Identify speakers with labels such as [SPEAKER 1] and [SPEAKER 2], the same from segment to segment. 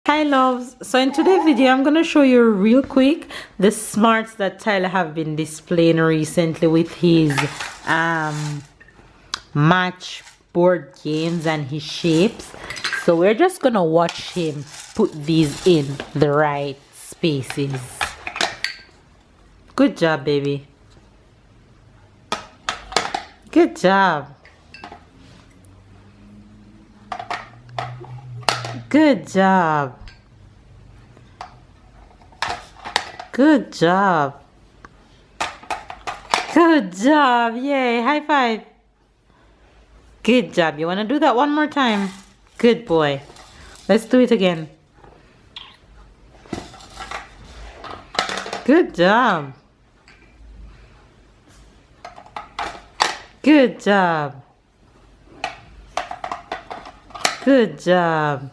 [SPEAKER 1] Hi loves, so in today's video I'm gonna show you real quick the smarts that Tyler have been displaying recently with his match board games and his shapes. So we're just gonna watch him put these in the right spaces. Good job, baby. Good job. Good job. Good job. Good job. Yay. High five. Good job. You want to do that one more time? Good boy. Let's do it again. Good job. Good job. Good job.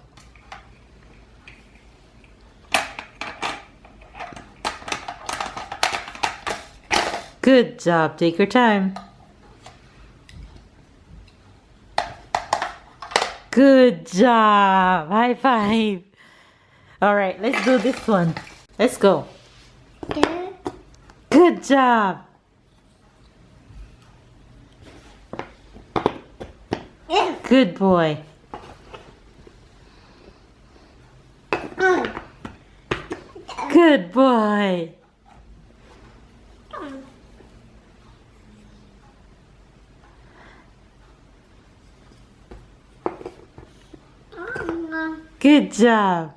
[SPEAKER 1] Good job. Take your time. Good job. High five. All right, let's do this one. Let's go. Good job. Good boy. Good boy. Good job.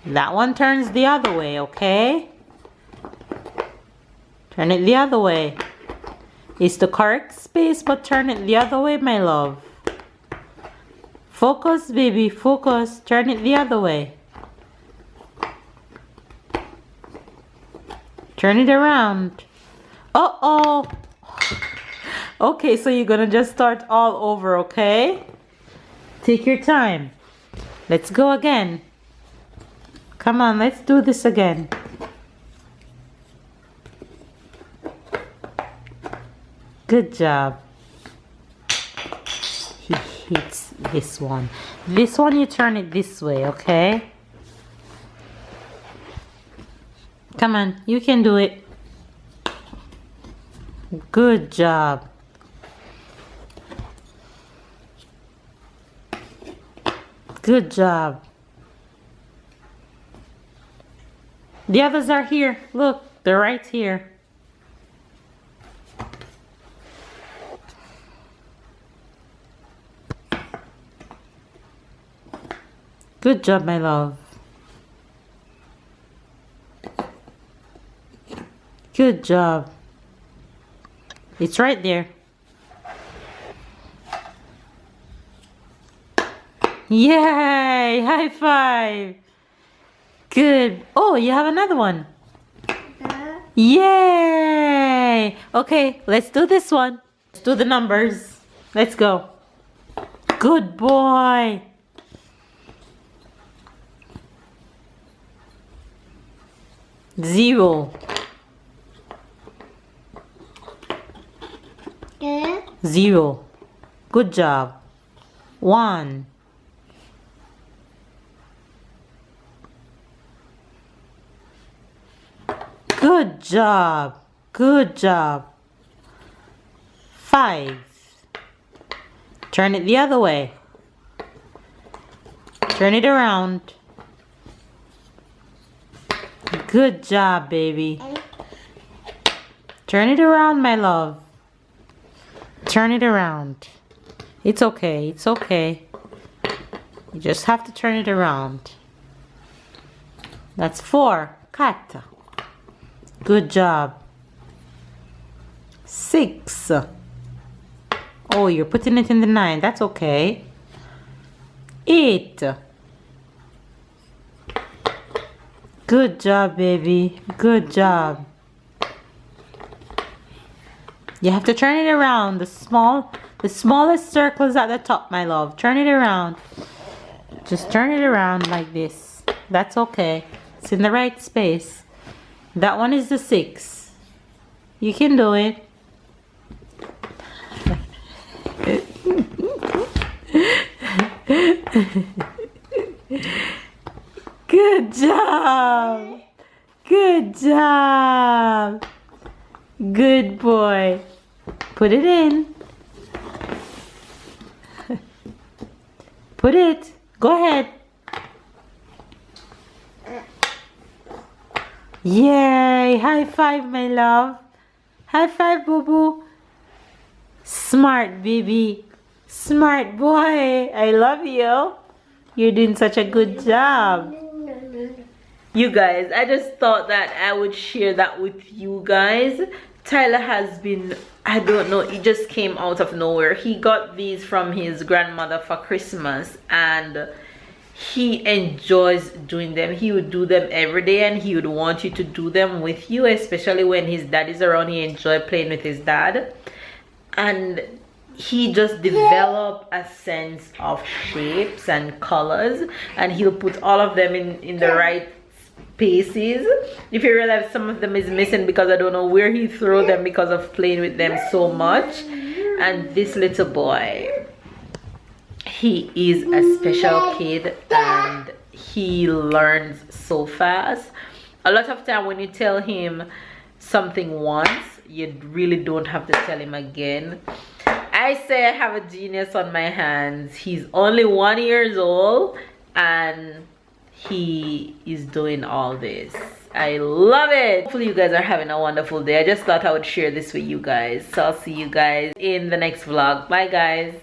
[SPEAKER 1] That one turns the other way, okay? Turn it the other way. It's the correct space, but turn it the other way, my love. Focus, baby, focus. Turn it the other way. Turn it around. Uh-oh. Okay, so you're gonna just start all over, okay? Take your time. Let's go again. Come on, let's do this again. Good job. He hits this one. This one you turn it this way, okay? Come on, you can do it. Good job. Good job. The others are here. Look, they're right here. Good job, my love. Good job. It's right there. Yay! High five! Good. Oh, you have another one. Yay! Okay, let's do this one. Let's do the numbers. Let's go. Good boy. Zero. Zero. Good job. One. Good job. Good job. Five. Turn it the other way. Turn it around. Good job, baby. Turn it around, my love. Turn it around. It's okay. It's okay. You just have to turn it around. That's four. Cut. Good job. Six. Oh, you're putting it in the nine. That's okay. Eight. Good job, baby. Good job. You have to turn it around. The smallest circle is at the top, my love. Turn it around. Just turn it around like this. That's okay. It's in the right space. That one is the 6. You can do it. Good job. Good job. Good boy. Put it in. Put it. Go ahead. Yay. High five, my love. High five, boo-boo. Smart baby. Smart boy. I love you. You're doing such a good job. You guys, I just thought that I would share that with you guys. Tyler has been, I don't know, it just came out of nowhere. He got these from his grandmother for Christmas and he enjoys doing them. He would do them every day and he would want you to do them with you, especially when his dad is around. He enjoys playing with his dad. And he just developed a sense of shapes and colors, and he'll put all of them in the right spaces. If you realize some of them is missing because I don't know where he threw them because of playing with them so much. And this little boy, he is a special kid and he learns so fast. A lot of time when you tell him something once, you really don't have to tell him again. I say I have a genius on my hands. He's only 1 year old and he is doing all this. I love it. Hopefully you guys are having a wonderful day. I just thought I would share this with you guys. So I'll see you guys in the next vlog. Bye guys.